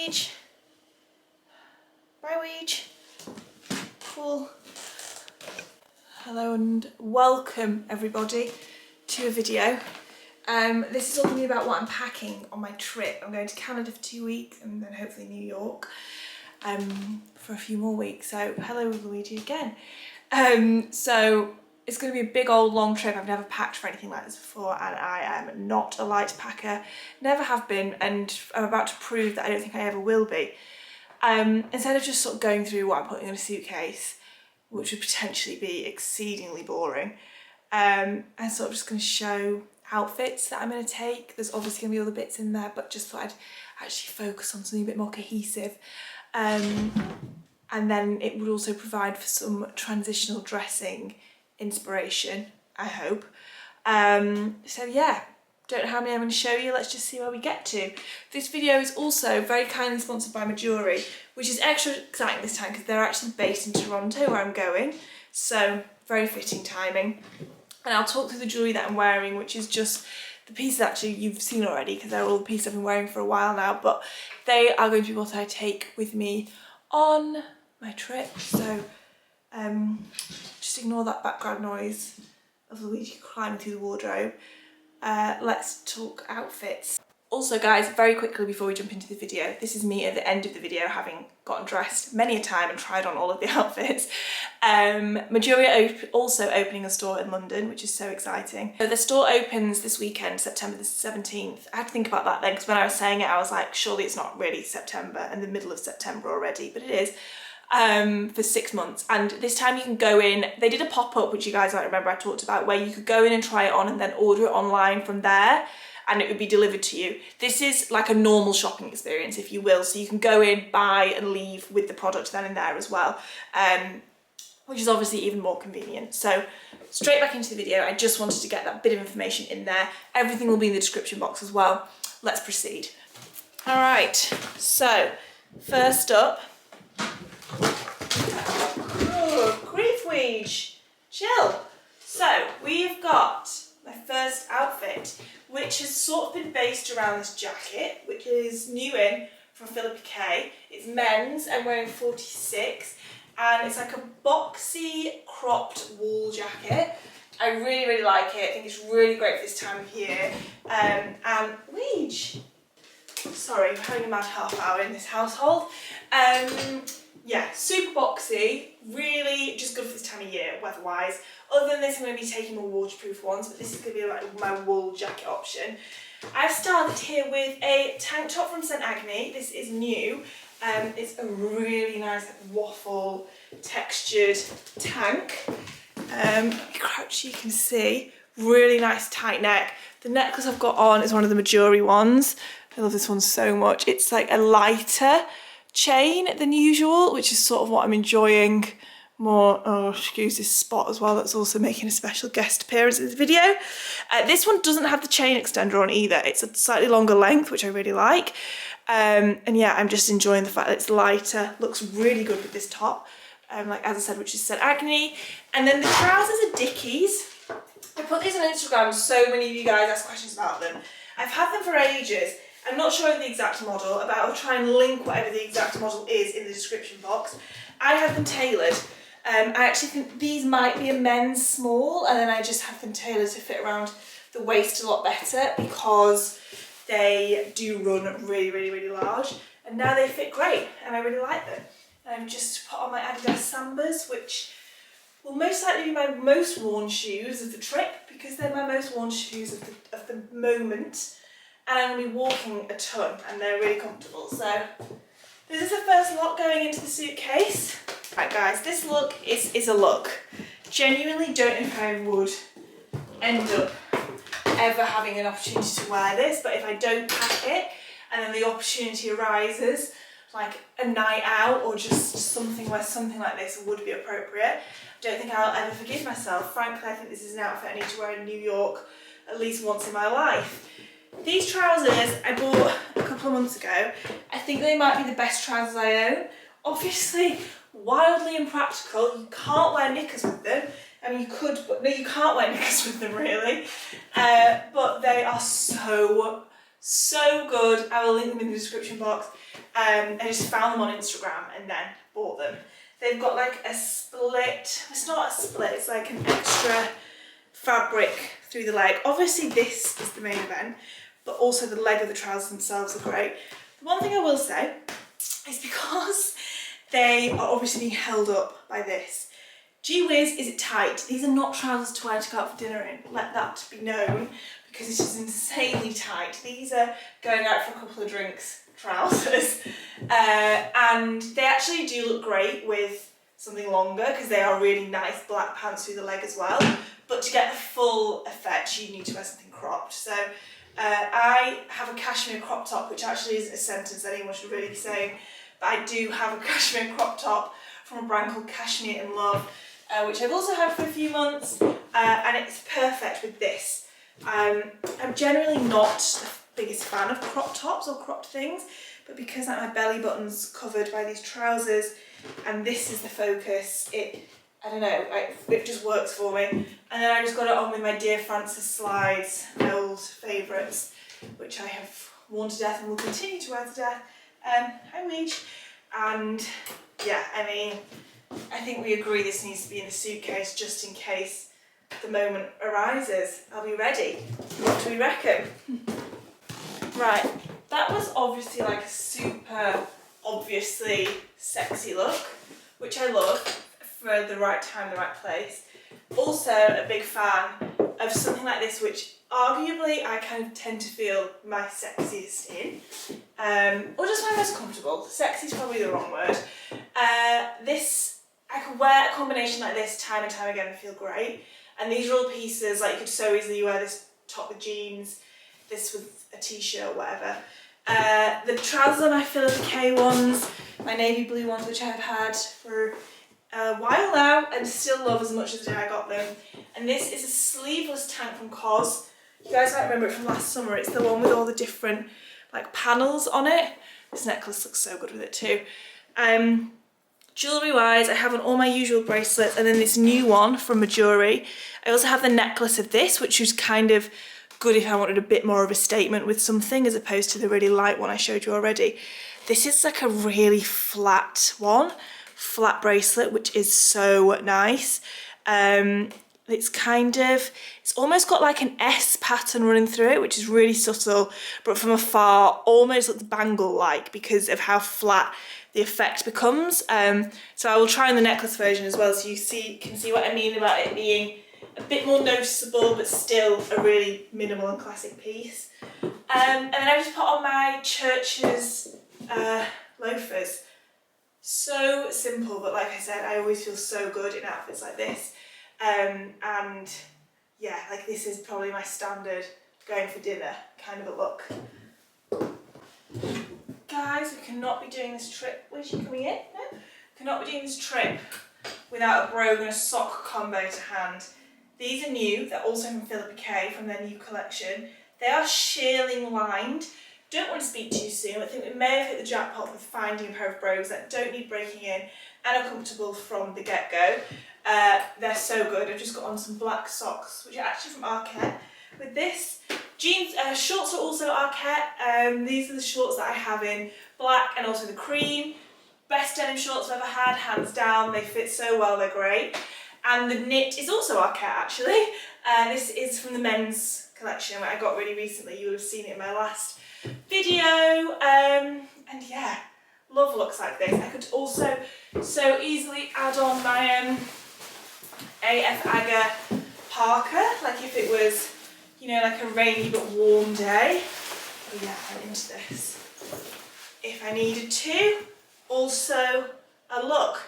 Weege. Bye, Weege. Cool. Hello and welcome everybody to a video. This is all going to be about what I'm packing on my trip. I'm going to Canada for 2 weeks and then hopefully New York for a few more weeks. So hello Luigi again. So it's going to be a big old long trip. I've never packed for anything like this before and I am not a light packer, never have been, and I'm about to prove that I don't think I ever will be. Instead of just sort of going through what I'm putting in a suitcase, which would potentially be exceedingly boring, I'm sort of just going to show outfits that I'm going to take. There's obviously going to be other bits in there, but just thought I'd actually focus on something a bit more cohesive. And then it would also provide for some transitional dressing inspiration, I hope. So yeah, don't know how many I'm going to show you, let's just see where we get to. This video is also very kindly sponsored by Majuri, which is extra exciting this time because they're actually based in Toronto where I'm going, so very fitting timing. And I'll talk through the jewellery that I'm wearing, which is just the pieces actually you've seen already because they're all the pieces I've been wearing for a while now, but they are going to be what I take with me on my trip. So just ignore that background noise of Luigi climbing through the wardrobe. Let's talk outfits. Also guys, very quickly before we jump into the video, this is me at the end of the video having gotten dressed many a time and tried on all of the outfits. Majuri are also opening a store in London, which is so exciting. So the store opens this weekend, September the 17th. I had to think about that then because when I was saying it I was like, surely it's not really September and the middle of September already, but it is. For 6 months, and this time you can go in. They did a pop-up which you guys might remember I talked about, where you could go in and try it on and then order it online from there and it would be delivered to you. This is like a normal shopping experience, if you will, so you can go in, buy and leave with the product then and there as well, which is obviously even more convenient. So straight back into the video, I just wanted to get that bit of information in there. Everything will be in the description box as well. Let's proceed. All right, so first up, oh, grief Weege, chill. So we've got my first outfit, which has sort of been based around this jacket, which is new in from Filippa K. It's men's, I'm wearing 46, and it's like a boxy cropped wool jacket. I really, really like it. I think it's really great for this time of year. And Weege, sorry, I'm having a mad half hour in this household. Yeah, super boxy, really just good for this time of year, weather-wise. Other than this, I'm going to be taking my waterproof ones, but this is going to be like my wool jacket option. I've started here with a tank top from St Agni. This is new. It's a really nice waffle textured tank. Crouch, you can see, really nice tight neck. The necklace I've got on is one of the Majuri ones. I love this one so much. It's like a lighter chain than usual, which is sort of what I'm enjoying more. Oh, excuse this spot as well, that's also making a special guest appearance in this video. This one doesn't have the chain extender on either. It's a slightly longer length, which I really like. And yeah, I'm just enjoying the fact that it's lighter, looks really good with this top, like as I said, which is St Agni. And then the trousers are Dickies. I put these on Instagram, so many of you guys ask questions about them. I've had them for ages. I'm not showing the exact model, but I'll try and link whatever the exact model is in the description box. I have them tailored. I actually think these might be a men's small, and then I just have them tailored to fit around the waist a lot better because they do run really, really, really large. And now they fit great, and I really like them. Just put on my Adidas Sambas, which will most likely be my most worn shoes of the trip because they're my most worn shoes of the moment. And I'm going to be walking a ton and they're really comfortable. So this is the first lot going into the suitcase. Right guys, this look is a look. Genuinely don't know if I would end up ever having an opportunity to wear this, but if I don't pack it and then the opportunity arises, like a night out or just something where something like this would be appropriate, I don't think I'll ever forgive myself. Frankly, I think this is an outfit I need to wear in New York at least once in my life. These trousers I bought a couple of months ago. I think they might be the best trousers I own. Obviously, wildly impractical. You can't wear knickers with them. I mean, you could, but no, you can't wear knickers with them really. But they are so So good. I will link them in the description box. I just found them on Instagram and then bought them. They've got like a split, it's not a split, it's like an extra fabric through the leg. Obviously this is the main event, but also the leg of the trousers themselves are great. The one thing I will say is because they are obviously being held up by this. Gee whiz, is it tight? These are not trousers to wear to go out for dinner in, let that be known, because it is insanely tight. These are going out for a couple of drinks trousers, and they actually do look great with something longer because they are really nice black pants through the leg as well. But to get the full effect, you need to wear something cropped. So I have a cashmere crop top, which actually isn't a sentence anyone should really be saying, but I do have a cashmere crop top from a brand called Cashmere In Love, which I've also had for a few months, and it's perfect with this. I'm generally not the biggest fan of crop tops or cropped things, but because like my belly button's covered by these trousers and this is the focus, I don't know, it just works for me. And then I just got it on with my Dear Frances slides, my old favourites, which I have worn to death and will continue to wear to death. Hi Weege. And yeah, I mean, I think we agree this needs to be in the suitcase just in case the moment arises. I'll be ready. What do we reckon? Right, that was obviously like a super obviously sexy look, which I love for the right time, the right place. Also a big fan of something like this, which arguably I kind of tend to feel my sexiest in, or just my most comfortable. Sexy is probably the wrong word. This, I could wear a combination like this time and time again and feel great. And these are all pieces, like you could so easily wear this top with jeans, this with a t-shirt, whatever. The trousers are my Filippa K ones, my navy blue ones, which I've had for a while now and still love as much as the day I got them. And this is a sleeveless tank from COS. You guys might remember it from last summer. It's the one with all the different like panels on it. This necklace looks so good with it too. Jewellery wise, I have on all my usual bracelets and then this new one from Majuri. I also have the necklace of this, which was kind of good if I wanted a bit more of a statement with something as opposed to the really light one I showed you already. This is like a really flat one, flat bracelet, which is so nice. It's almost got like an S pattern running through it, which is really subtle, but from afar almost looks bangle-like because of how flat the effect becomes. So I will try on the necklace version as well, so you can see what I mean about it being a bit more noticeable, but still a really minimal and classic piece. And then I just put on my Church's loafers. So simple, but like I said, I always feel so good in outfits like this. And yeah, like this is probably my standard going for dinner kind of a look. Guys, we cannot be doing this trip. Where's she coming in? No? Cannot be doing this trip without a brogue and a sock combo to hand. These are new. They're also from Filippa K from their new collection. They are shearling lined. Don't want to speak too soon. I think we may have hit the jackpot with finding a pair of brogues that don't need breaking in and are comfortable from the get-go. They're so good. I've just got on some black socks, which are actually from Arket. With this, jeans, shorts are also Arket. These are the shorts that I have in black and also the cream. Best denim shorts I've ever had, hands down. They fit so well, they're great. And the knit is also Arket actually. This is from the men's collection that I got really recently. You would have seen it in my last video. And yeah, love looks like this. I could also so easily add on my AF Agger parka, like if it was, you know, like a rainy but warm day. But yeah, I'm into this. If I needed to. Also, a look.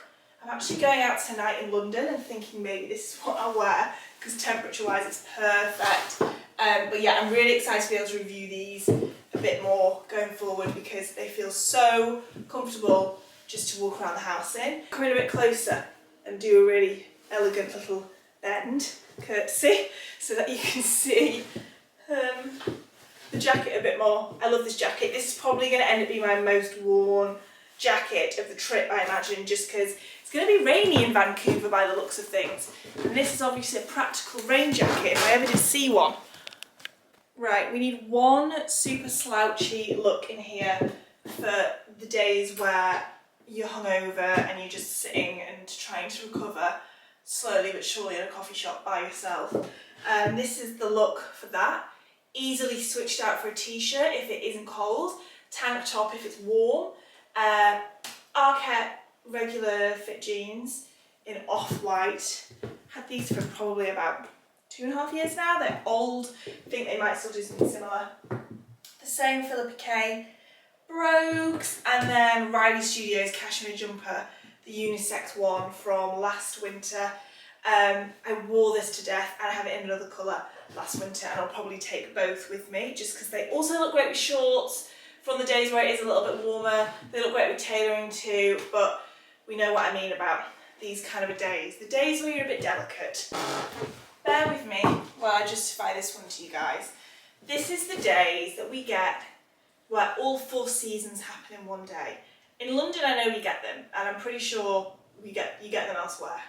I'm actually going out tonight in London and thinking maybe this is what I'll wear because temperature-wise it's perfect. But yeah, I'm really excited to be able to review these a bit more going forward because they feel so comfortable just to walk around the house in. Come in a bit closer and do a really elegant little bend, curtsy, so that you can see the jacket a bit more. I love this jacket. This is probably going to end up being my most worn jacket of the trip, I imagine, just because it's going to be rainy in Vancouver by the looks of things. And this is obviously a practical rain jacket, if I ever did see one. Right, we need one super slouchy look in here for the days where you're hungover and you're just sitting and trying to recover slowly but surely in a coffee shop by yourself. This is the look for that. Easily switched out for a t-shirt if it isn't cold, tank top if it's warm, Arket regular fit jeans in off-white. Had these for probably about 2.5 years now. They're old. I think they might still do something similar. The same Filippa K Brogues, and then Riley Studios cashmere jumper, the unisex one from last winter. I wore this to death and I have it in another colour last winter, and I'll probably take both with me just because they also look great with shorts from the days where it is a little bit warmer. They look great with tailoring too, but we know what I mean about these kind of days. The days where you're a bit delicate. Bear with me while I justify this one to you guys. This is the days that we get where all 4 seasons happen in one day. In London I know we get them, and I'm pretty sure you get them elsewhere.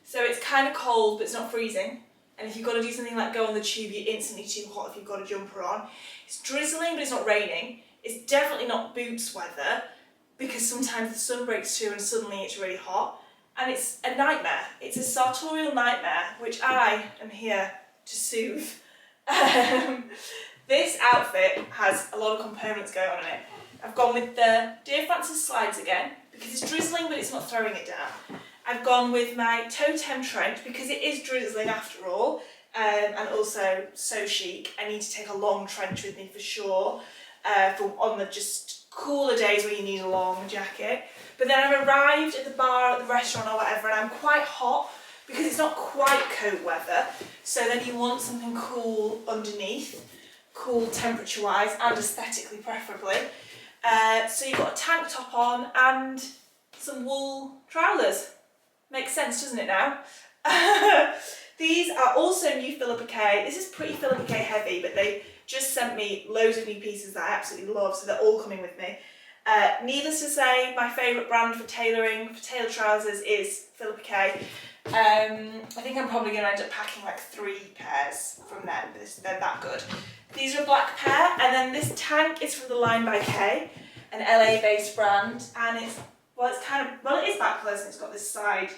So it's kind of cold but it's not freezing, and if you've got to do something like go on the tube you're instantly too hot if you've got a jumper on. It's drizzling but it's not raining. It's definitely not boots weather because sometimes the sun breaks through and suddenly it's really hot, and it's a nightmare. It's a sartorial nightmare which I am here to soothe. This outfit has a lot of components going on in it. I've gone with the Dear Frances slides again because it's drizzling but it's not throwing it down. I've gone with my Toteme Trench because it is drizzling after all, and also so chic. I need to take a long trench with me for sure, for on the just cooler days where you need a long jacket. But then I've arrived at the bar, at the restaurant or whatever, and I'm quite hot because it's not quite coat weather. So then you want something cool underneath, cool temperature wise and aesthetically preferably. So you've got a tank top on and some wool trousers. Makes sense, doesn't it now? These are also new Filippa K. This is pretty Filippa K heavy, but they just sent me loads of new pieces that I absolutely love, so they're all coming with me. Needless to say, my favourite brand for tailoring, for tailored trousers, is Filippa K. I think I'm probably going to end up packing like 3 pairs from them. They're that good. These are a black pair, and then this tank is from the Line by K, an LA-based brand, and it's it is backless and it's got this side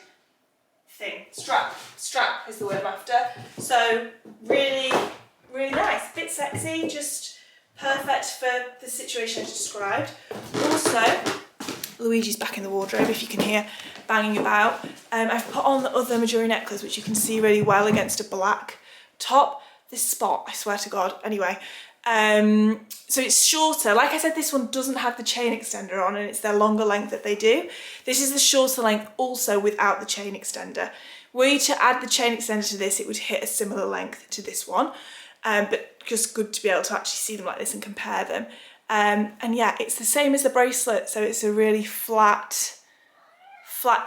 thing. Strap is the word I'm after. So really, really nice. Bit sexy, just perfect for the situation I just described. Also, Luigi's back in the wardrobe if you can hear banging about. I've put on the other Majuri necklace, which you can see really well against a black top. This spot, I swear to God. Anyway, so it's shorter. Like I said, this one doesn't have the chain extender on, and it's their longer length that they do. This is the shorter length also without the chain extender. Were you to add the chain extender to this, it would hit a similar length to this one, but just good to be able to actually see them like this and compare them. And yeah, it's the same as the bracelet, so it's a really flat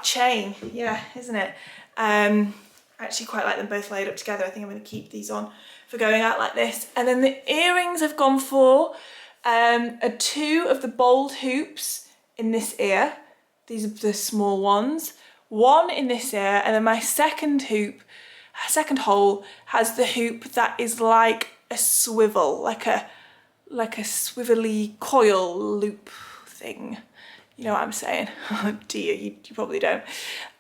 chain, yeah, isn't it? I actually quite like them both laid up together. I think I'm going to keep these on for going out like this. And then the earrings I've gone for are 2 of the bold hoops in this ear. These are the small ones. 1 in this ear, and then my second hole has the hoop that is like a swivel, like a swivelly coil loop thing. You know what I'm saying? Do you? You probably don't.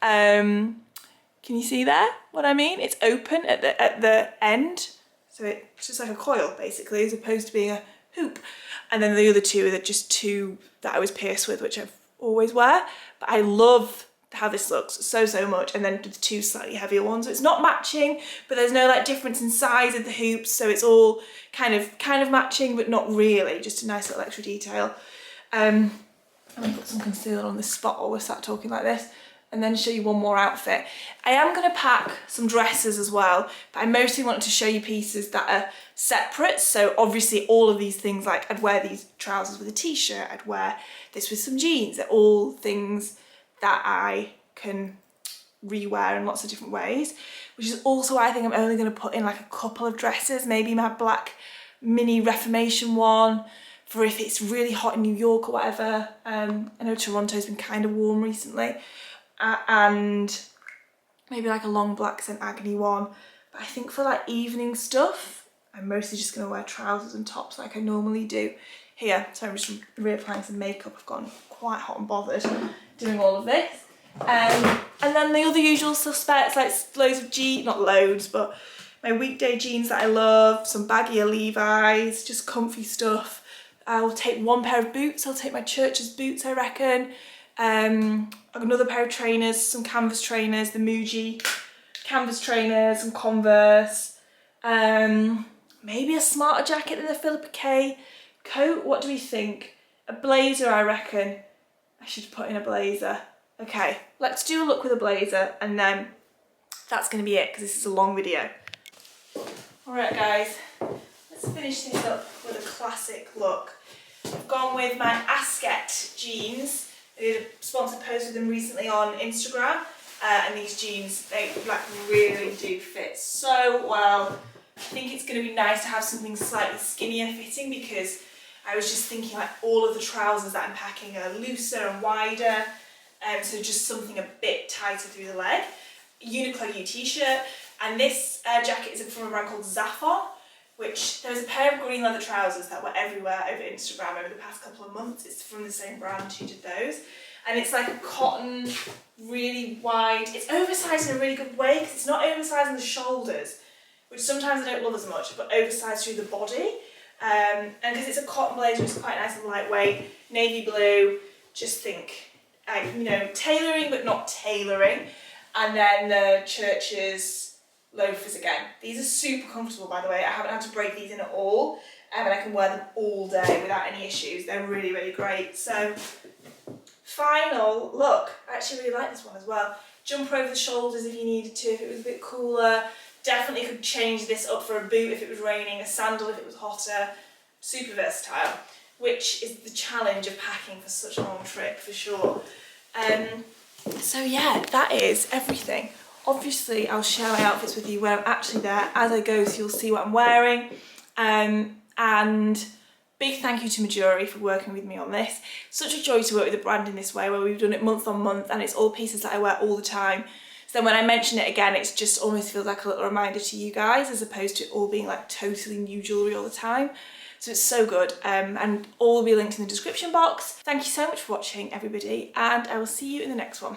Can you see there what I mean? It's open at the end, so it's just like a coil basically, as opposed to being a hoop. And then the other 2 are just 2 that I was pierced with, which I've always wear. But I love how this looks so much. And then the 2 slightly heavier ones. So it's not matching, but there's no like difference in size of the hoops, so it's all kind of matching, but not really. Just a nice little extra detail. I'm gonna put some concealer on this spot while we're sat talking like this, and then show you one more outfit. I am going to pack some dresses as well, but I mostly wanted to show you pieces that are separate. So obviously all of these things, like I'd wear these trousers with a t-shirt, I'd wear this with some jeans. They're all things that I can rewear in lots of different ways, which is also why I think I'm only going to put in like a couple of dresses, maybe my black mini Reformation one, for if it's really hot in New York or whatever. I know Toronto's been kind of warm recently. And maybe like a long black scent Agni one. But I think for like evening stuff, I'm mostly just going to wear trousers and tops like I normally do here. So I'm just reapplying some makeup. I've gotten quite hot and bothered doing all of this. And then the other usual suspects, like loads of not loads, but my weekday jeans that I love, some baggier Levi's, just comfy stuff. I'll take one pair of boots. I'll take my church's boots, I reckon. Another pair of trainers, some canvas trainers, the Muji canvas trainers, some Converse. Maybe a smarter jacket than the Filippa K coat. What do we think? A blazer, I reckon. I should put in a blazer. Okay, let's do a look with a blazer, and then that's going to be it because this is a long video. Alright guys, let's finish this up with a classic look. I've gone with my Arket jeans. I did a sponsored post with them recently on Instagram, and these jeans, they like really do fit so well. I think it's going to be nice to have something slightly skinnier fitting, because I was just thinking like all of the trousers that I'm packing are looser and wider, so just something a bit tighter through the leg. Uniqlo U t-shirt, and this jacket is from a brand called Zafon, which there was a pair of green leather trousers that were everywhere over Instagram over the past couple of months. It's from the same brand who did those, and it's like a cotton, really wide. It's oversized in a really good way because it's not oversized on the shoulders, which sometimes I don't love as much, but oversized through the body. And because it's a cotton blazer, it's quite nice and lightweight. Navy blue, just think, you know, tailoring but not tailoring. And then the Church's loafers again. These are super comfortable, by the way. I haven't had to break these in at all, and I can wear them all day without any issues. They're really, really great. So, final look. I actually really like this one as well. Jumper over the shoulders if you needed to, if it was a bit cooler. Definitely could change this up for a boot if it was raining, a sandal if it was hotter. Super versatile, which is the challenge of packing for such a long trip, for sure. So yeah, that is everything. Obviously, I'll share my outfits with you when I'm actually there as I go, so you'll see what I'm wearing. And big thank you to Majuri for working with me on this. Such a joy to work with a brand in this way, where we've done it month on month, and it's all pieces that I wear all the time. So then when I mention it again, it just almost feels like a little reminder to you guys, as opposed to it all being like totally new jewellery all the time. So it's so good, and all will be linked in the description box. Thank you so much for watching, everybody, and I will see you in the next one.